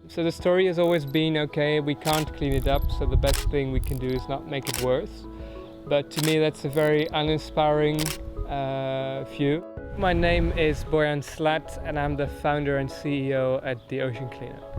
So the story has always been, okay, we can't clean it up, so the best thing we can do is not make it worse. But to me that's a very uninspiring view. My name is Boyan Slat and I'm the founder and CEO at the Ocean Cleanup.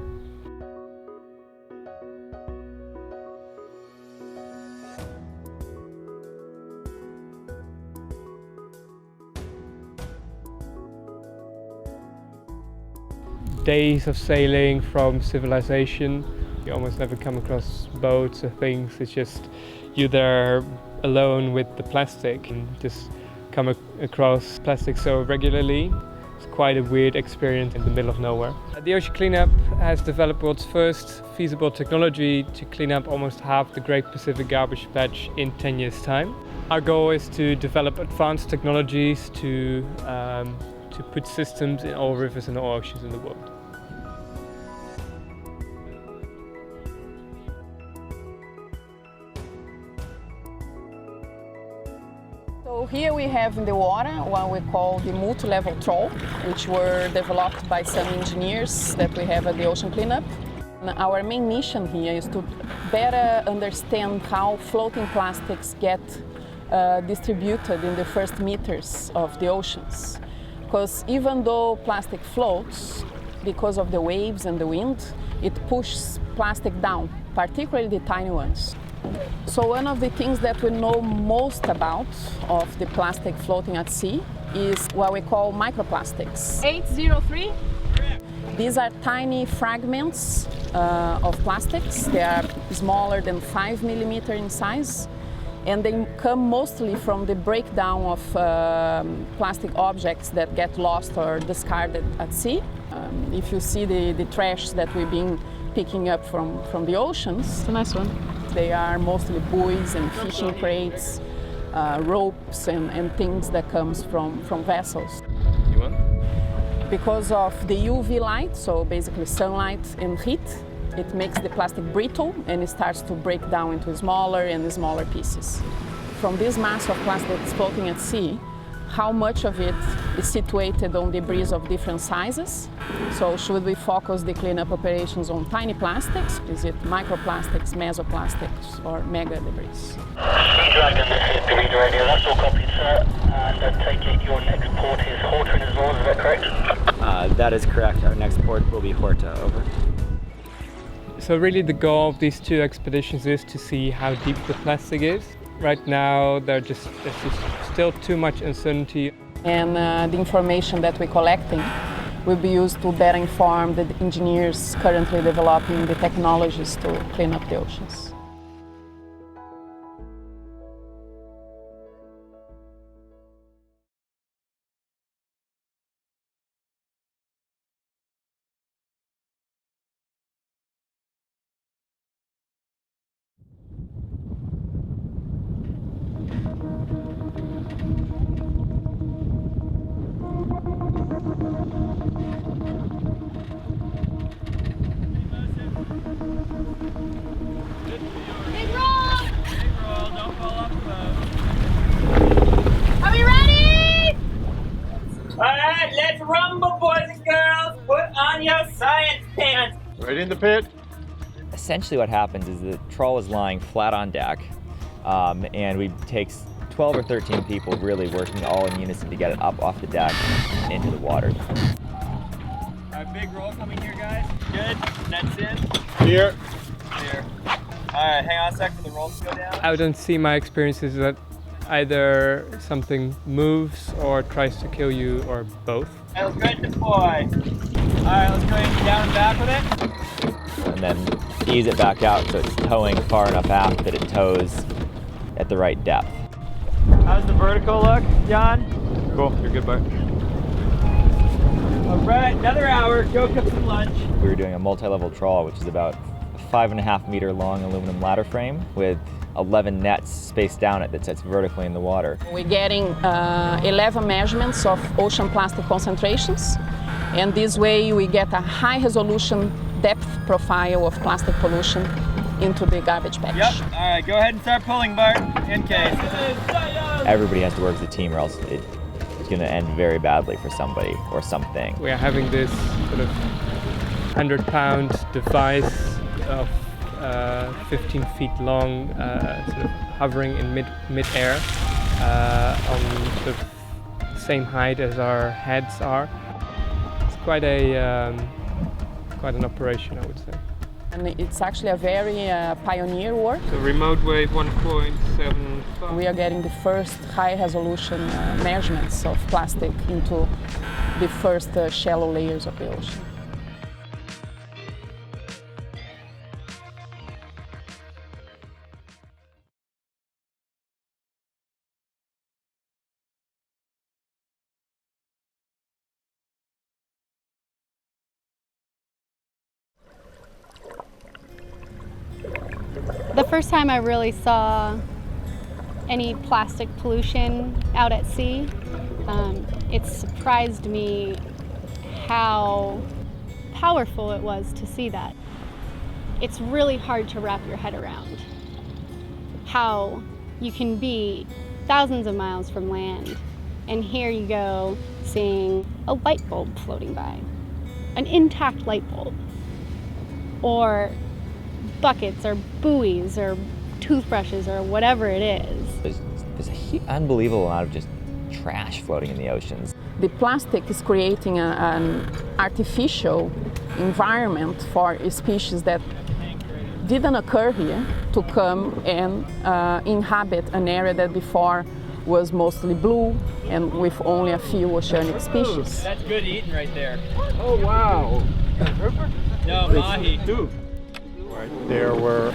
Days of sailing from civilization, you almost never come across boats or things. It's just you there alone with the plastic and just come across plastic so regularly. It's quite a weird experience in the middle of nowhere. The Ocean Cleanup has developed world's first feasible technology to clean up almost half the Great Pacific Garbage Patch in 10 years' time. Our goal is to develop advanced technologies to put systems in all rivers and all oceans in the world. So here we have in the water what we call the multi-level trawl, which were developed by some engineers that we have at the Ocean Cleanup. And our main mission here is to better understand how floating plastics get distributed in the first meters of the oceans. Because even though plastic floats, because of the waves and the wind, it pushes plastic down, particularly the tiny ones. So one of the things that we know most about of the plastic floating at sea is what we call microplastics. 803. These are tiny fragments of plastics. They are smaller than 5 millimeters in size, and they come mostly from the breakdown of plastic objects that get lost or discarded at sea. If you see the trash that we've been picking up from the oceans, It's a nice one. they are mostly buoys and fishing crates, ropes and things that comes from vessels. You want? Because of the UV light, so basically sunlight and heat, it makes the plastic brittle and it starts to break down into smaller and smaller pieces. From this mass of plastic that's floating at sea, how much of it is situated on debris of different sizes? So should we focus the cleanup operations on tiny plastics? Is it microplastics, mesoplastics, or mega debris? Sea Dragon, this is the reader radio. That's all copied, sir. And I take it your next port is Horta as well, is that correct? That is correct. Our next port will be Horta, over. So really the goal of these two expeditions is to see how deep the plastic is. Right now there's just still too much uncertainty. And the information that we're collecting will be used to better inform the engineers currently developing the technologies to clean up the oceans. Big roll! Don't fall off the boat. Are we ready? Alright, let's rumble, boys and girls! Put on your science pants! Right in the pit. Essentially what happens is the trawl is lying flat on deck, and we take 12 or 13 people really working all in unison to get it up off the deck and into the water. Alright, big roll coming here, guys. Good. Nets in. Here. Here. Alright, hang on a sec for the rolls to go down. I don't see my experiences that either something moves or tries to kill you or both. Alright, let's go ahead and deploy. Alright, let's go ahead and down and back with it. And then ease it back out so it's towing far enough aft that it tows at the right depth. How's the vertical look, John? Cool. You're good, bud. Alright, another hour. Go cook some lunch. We were doing a multi-level trawl, which is about a 5.5 meter long aluminum ladder frame with 11 nets spaced down it that sits vertically in the water. We're getting 11 measurements of ocean plastic concentrations, and this way we get a high resolution depth profile of plastic pollution into the garbage patch. Yep. Alright, go ahead and start pulling, Bart, in case. Everybody has to work as a team or else it's going to end very badly for somebody or something. We are having this sort of 100-pound device of 15 feet long, sort of hovering in mid-air on sort of the same height as our heads are. It's quite an operation, I would say. And it's actually a very pioneer work. So remote wave 1.75. We are getting the first high-resolution measurements of plastic into the first shallow layers of the ocean. The first time I really saw any plastic pollution out at sea, it surprised me how powerful it was to see that. It's really hard to wrap your head around how you can be thousands of miles from land, and here you go seeing a light bulb floating by, an intact light bulb, or buckets or buoys or toothbrushes or whatever it is. There's an unbelievable amount of just trash floating in the oceans. The plastic is creating an artificial environment for a species that didn't occur here to come and inhabit an area that before was mostly blue and with only a few oceanic species. That's good eating right there. Oh, wow. No, mahi. There were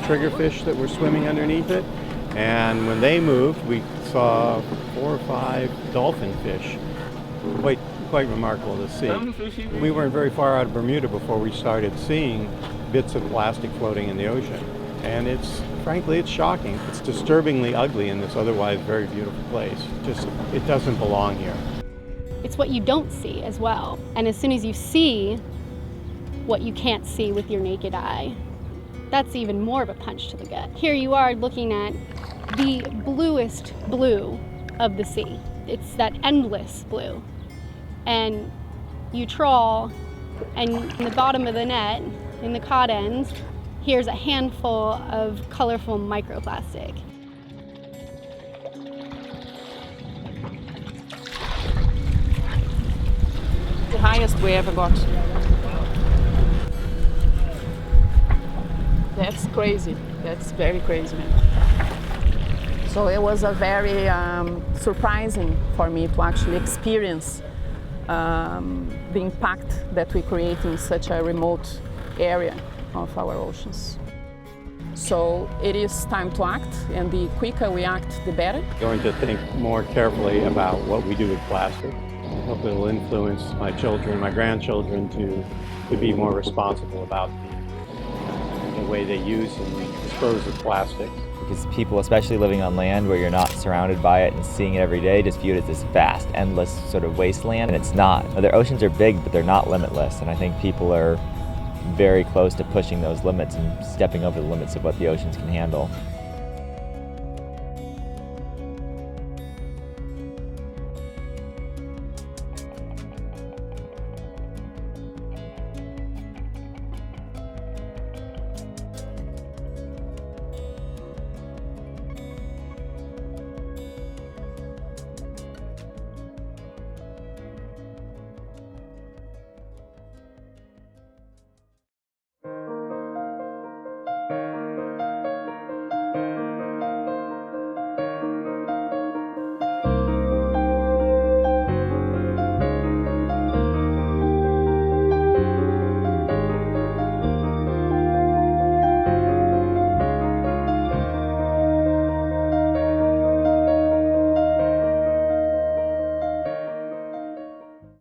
triggerfish that were swimming underneath it, and when they moved, we saw 4 or 5 dolphin fish. Quite remarkable to see. We weren't very far out of Bermuda before we started seeing bits of plastic floating in the ocean, and frankly, it's shocking. It's disturbingly ugly in this otherwise very beautiful place. It doesn't belong here. It's what you don't see as well. And as soon as you see what you can't see with your naked eye, that's even more of a punch to the gut. Here you are looking at the bluest blue of the sea. It's that endless blue. And you trawl, and in the bottom of the net, in the cod ends, here's a handful of colorful microplastic. The highest we ever got. That's crazy. That's very crazy, man. So it was a very surprising for me to actually experience the impact that we create in such a remote area of our oceans. So it is time to act, and the quicker we act, the better. Going to think more carefully about what we do with plastic. I hope it will influence my children, my grandchildren to be more responsible about the way they use and dispose of plastic. Because people, especially living on land where you're not surrounded by it and seeing it every day, just view it as this vast, endless sort of wasteland, and it's not. Their oceans are big, but they're not limitless, and I think people are very close to pushing those limits and stepping over the limits of what the oceans can handle.